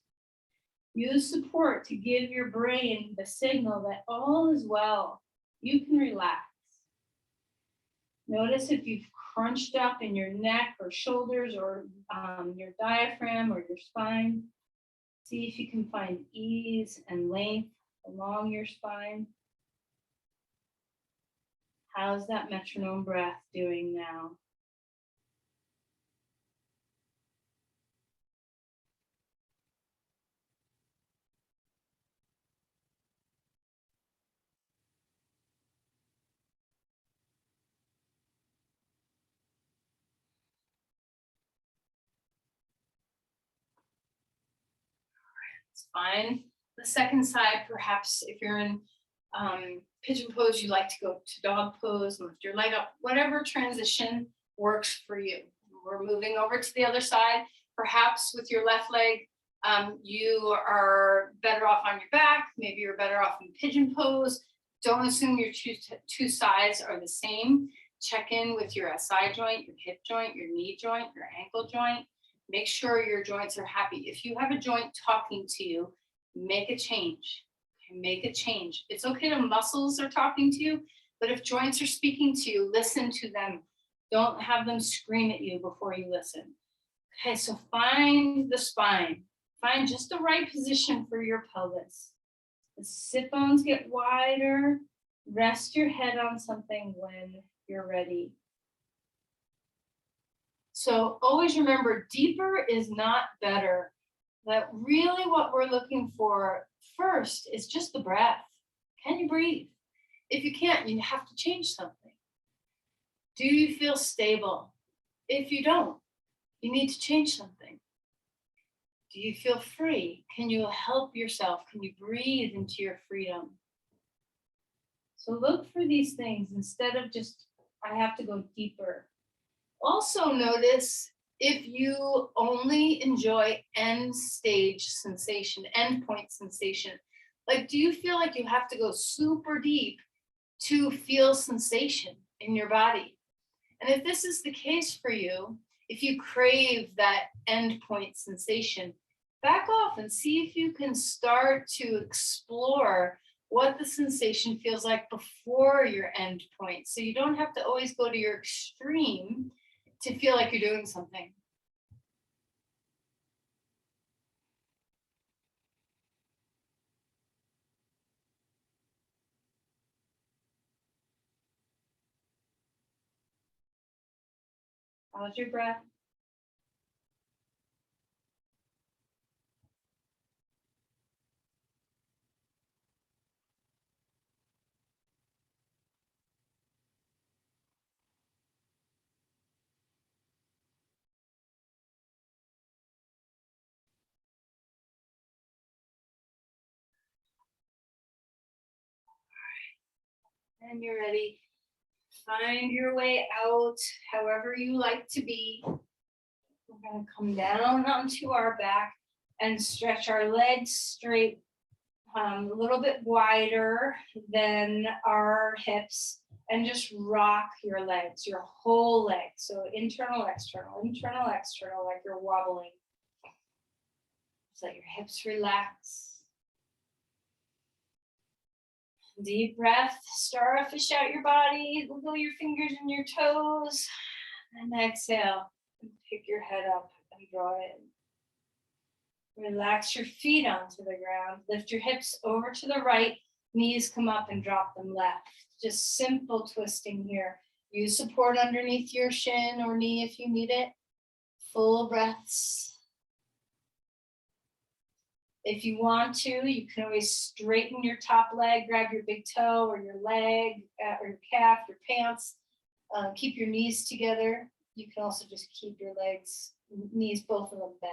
Use support to give your brain the signal that all is well. You can relax. Notice if you've crunched up in your neck or shoulders or your diaphragm or your spine. See if you can find ease and length along your spine. How's that metronome breath doing now? It's fine. The second side, perhaps if you're in pigeon pose, you like to go to dog pose, lift your leg up, whatever transition works for you. We're moving over to the other side. Perhaps with your left leg, you are better off on your back. Maybe you're better off in pigeon pose. Don't assume your two sides are the same. Check in with your SI joint, your hip joint, your knee joint, your ankle joint. Make sure your joints are happy. If you have a joint talking to you, make a change. Make a change. It's okay if muscles are talking to you, but if joints are speaking to you, listen to them. Don't have them scream at you before you listen. Okay, so find the spine. Find just the right position for your pelvis. The sit bones get wider. Rest your head on something when you're ready. So always remember, deeper is not better. That really what we're looking for first is just the breath. Can you breathe? If you can't, you have to change something. Do you feel stable? If you don't, you need to change something. Do you feel free? Can you help yourself? Can you breathe into your freedom? So look for these things instead of just, I have to go deeper. Also notice if you only enjoy end stage sensation, end point sensation. Like, do you feel like you have to go super deep to feel sensation in your body? And if this is the case for you, if you crave that end point sensation, back off and see if you can start to explore what the sensation feels like before your end point. So you don't have to always go to your extreme to feel like you're doing something. How's your breath? And you're ready. Find your way out, however you like to be. We're going to come down onto our back and stretch our legs straight, a little bit wider than our hips, and just rock your legs, your whole leg. So internal, external, like you're wobbling. Just let your hips relax. Deep breath, starfish out your body, wiggle your fingers and your toes, and exhale. And pick your head up and draw in. Relax your feet onto the ground. Lift your hips over to the right, knees come up and drop them left. Just simple twisting here. Use support underneath your shin or knee if you need it. Full breaths. If you want to, you can always straighten your top leg, grab your big toe or your leg or your calf, your pants. Keep your knees together. You can also just keep your legs, knees, both of them bent.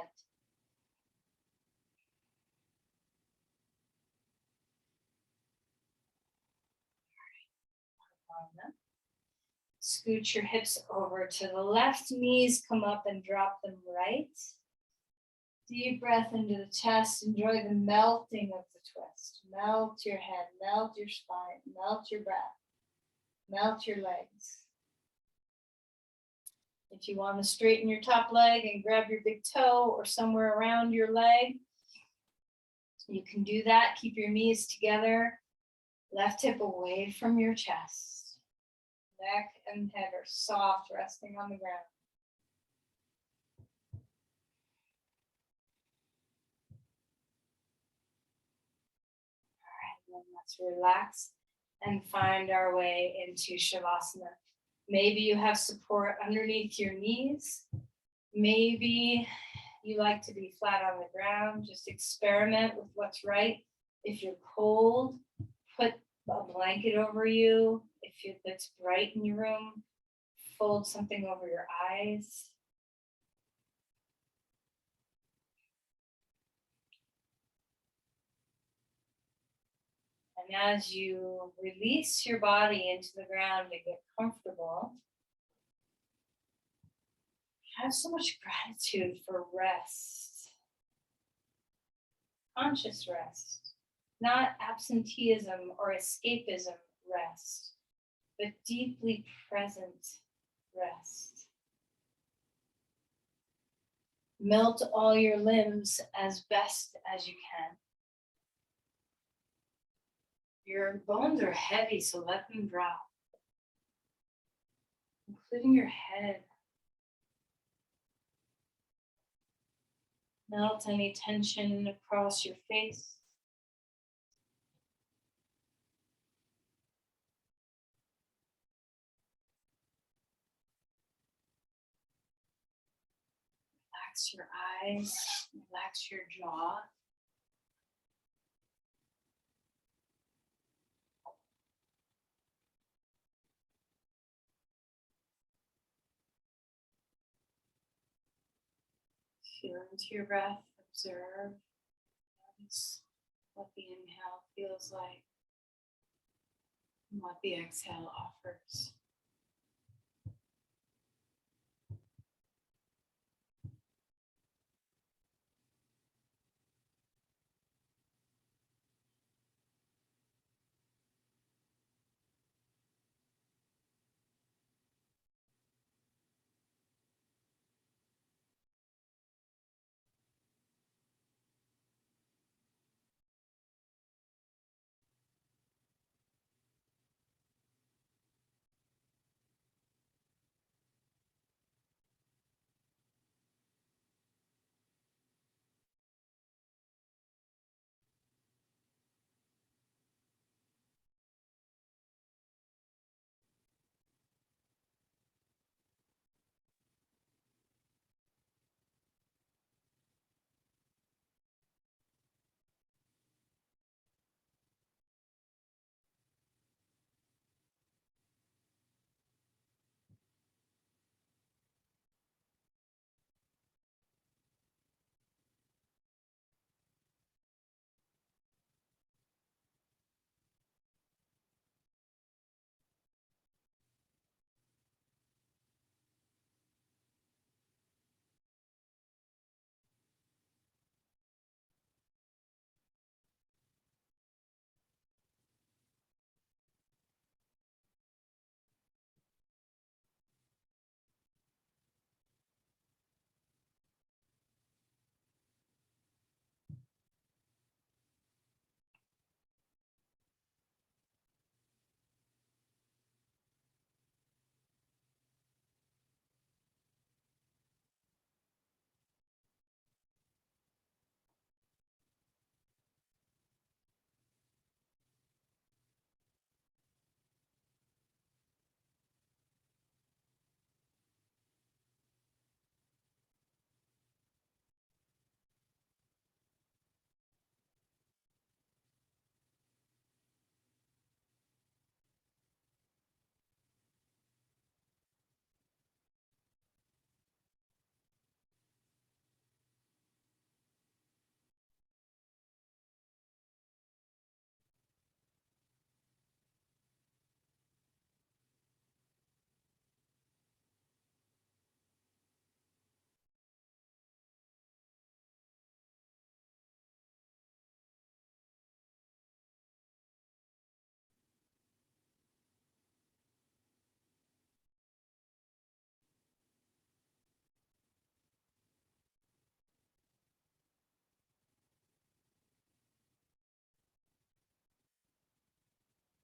Scoot your hips over to the left, knees come up and drop them right. Deep breath into the chest. Enjoy the melting of the twist. Melt your head, melt your spine, melt your breath, melt your legs. If you want to straighten your top leg and grab your big toe or somewhere around your leg, you can do that. Keep your knees together. Left hip away from your chest. Neck and head are soft, resting on the ground. Then let's relax and find our way into Shavasana. Maybe you have support underneath your knees. Maybe you like to be flat on the ground. Just experiment with what's right. If you're cold, put a blanket over you. If it's bright in your room, fold something over your eyes. And as you release your body into the ground and get comfortable, have so much gratitude for rest. Conscious rest, not absenteeism or escapism rest, but deeply present rest. Melt all your limbs as best as you can. Your bones are heavy, so let them drop, including your head. Melt any tension across your face. Relax your eyes, relax your jaw. Feel into your breath, observe, notice what the inhale feels like and what the exhale offers.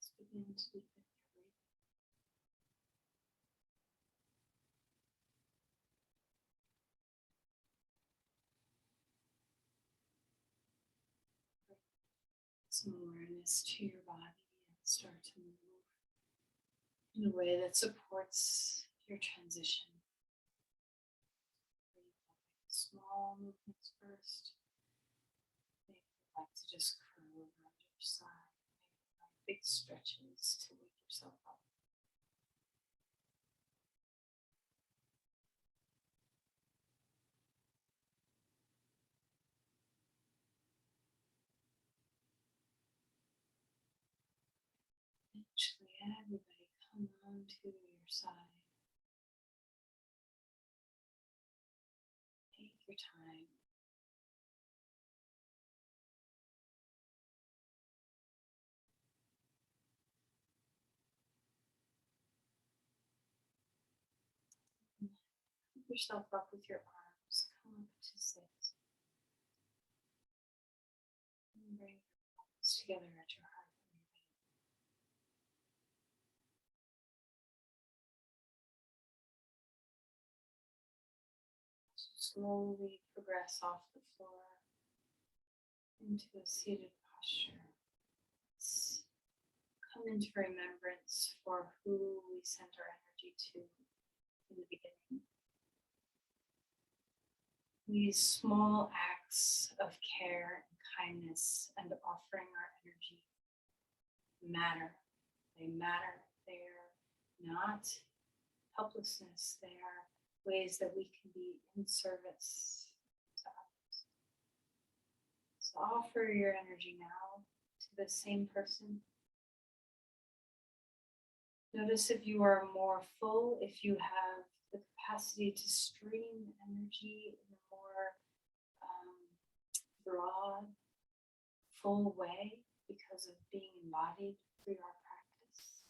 Let's begin to deepen your breathing. Some awareness to your body and start to move in a way that supports your transition. Small movements first. Maybe you'd like to just curl over on your side. Maybe like big stretches to wake yourself up. Eventually, everybody come onto your side. Take your time. Pick yourself up with your arms. Come up to sit. And bring your palms together at your heart. Slowly progress off the floor into a seated posture. Let's come into remembrance for who we sent our energy to in the beginning. These small acts of care and kindness and offering our energy matter. They matter. They are not helplessness. They are ways that we can be in service offer your energy now to the same person. Notice if you are more full, if you have the capacity to stream energy in a more broad, full way because of being embodied through our practice.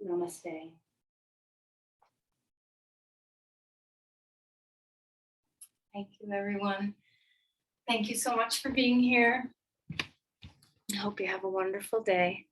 Namaste. Thank you, everyone. Thank you so much for being here. I hope you have a wonderful day.